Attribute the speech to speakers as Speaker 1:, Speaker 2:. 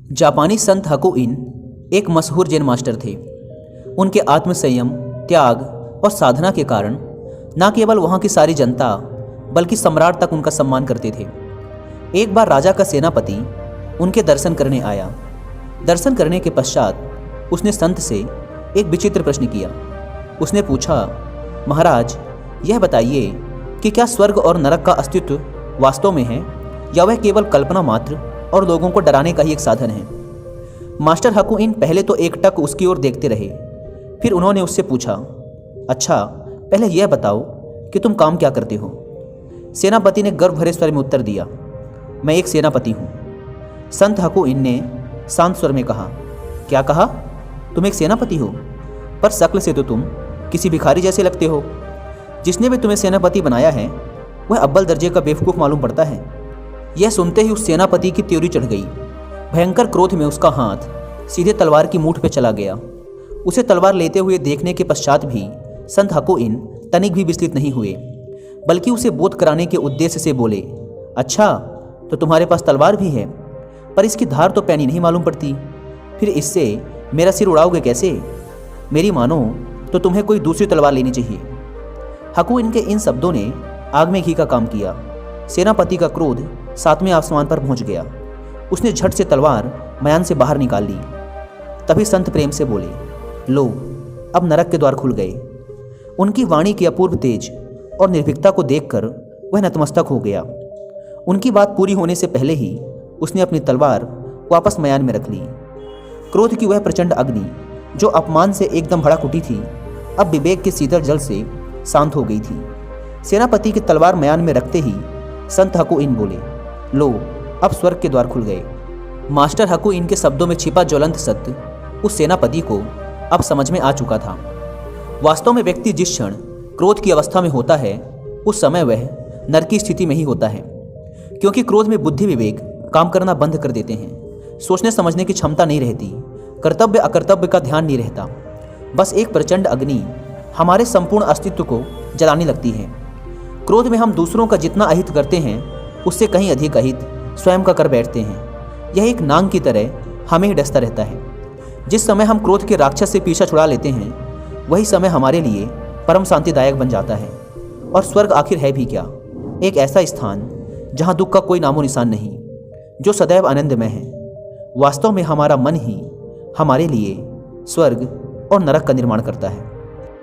Speaker 1: जापानी संत हकुइन एक मशहूर जैन मास्टर थे। उनके आत्मसंयम, त्याग और साधना के कारण न केवल वहाँ की सारी जनता बल्कि सम्राट तक उनका सम्मान करते थे। एक बार राजा का सेनापति उनके दर्शन करने आया। दर्शन करने के पश्चात उसने संत से एक विचित्र प्रश्न किया। उसने पूछा, महाराज, यह बताइए कि क्या स्वर्ग और नरक का अस्तित्व वास्तव में है या वह केवल कल्पना मात्र और लोगों को डराने का ही एक साधन है। मास्टर हकुइन पहले तो एकटक उसकी ओर देखते रहे। फिर उन्होंने उससे पूछा, अच्छा, पहले यह बताओ कि तुम काम क्या करते हो। सेनापति ने गर्व भरे स्वर में उत्तर दिया, मैं एक सेनापति हूँ। संत हकुइन ने शांत स्वर में कहा, क्या कहा? तुम एक सेनापति हो? पर शक्ल से तो तुम किसी भिखारी जैसे लगते हो। जिसने भी तुम्हें सेनापति बनाया है वह अव्वल दर्जे का बेवकूफ़ मालूम पड़ता है। यह सुनते ही उस सेनापति की त्योरी चढ़ गई। भयंकर क्रोध में उसका हाथ सीधे तलवार की मूठ पे चला गया। उसे तलवार लेते हुए देखने के पश्चात भी संत हकुइन तनिक भी विचलित नहीं हुए, बल्कि उसे बोध कराने के उद्देश्य से बोले, अच्छा, तो तुम्हारे पास तलवार भी है, पर इसकी धार तो पैनी नहीं मालूम पड़ती। फिर इससे मेरा सिर उड़ाओगे कैसे? मेरी मानो तो तुम्हें कोई दूसरी तलवार लेनी चाहिए। हकुइन के इन शब्दों ने आग में घी का काम किया। सेनापति का क्रोध सातवें आसमान पर पहुंच गया। उसने झट से तलवार मयान से बाहर निकाल ली। तभी संत प्रेम से बोले, लो, अब नरक के द्वार खुल गए। उनकी वाणी की अपूर्व तेज और निर्भीकता को देखकर वह नतमस्तक हो गया। उनकी बात पूरी होने से पहले ही उसने अपनी तलवार वापस मयान में रख ली। क्रोध की वह प्रचंड अग्नि जो अपमान से एकदम भड़क उठी थी, अब विवेक के शीतल जल से शांत हो गई थी। सेनापति की तलवार मयान में रखते ही संत हकुइन बोले, लो, अब स्वर्ग के द्वार खुल गए। मास्टर हकुइन के शब्दों में छिपा ज्वलंत सत्य उस सेनापति को अब समझ में आ चुका था। वास्तव में व्यक्ति जिस क्षण क्रोध की अवस्था में होता है उस समय वह नर की स्थिति में ही होता है, क्योंकि क्रोध में बुद्धि विवेक काम करना बंद कर देते हैं। सोचने समझने की क्षमता नहीं रहती, कर्तव्य अकर्तव्य का ध्यान नहीं रहता। बस एक प्रचंड अग्नि हमारे संपूर्ण अस्तित्व को जलाने लगती है। क्रोध में हम दूसरों का जितना अहित करते हैं उससे कहीं अधिक अहित स्वयं का कर बैठते हैं। यह एक नांग की तरह हमें ही डसता रहता है। जिस समय हम क्रोध के राक्षस से पीछा छुड़ा लेते हैं वही समय हमारे लिए परम शांतिदायक बन जाता है। और स्वर्ग आखिर है भी क्या? एक ऐसा स्थान जहाँ दुख का कोई नामो निशान नहीं, जो सदैव आनंदमय है। वास्तव में हमारा मन ही हमारे लिए स्वर्ग और नरक का निर्माण करता है।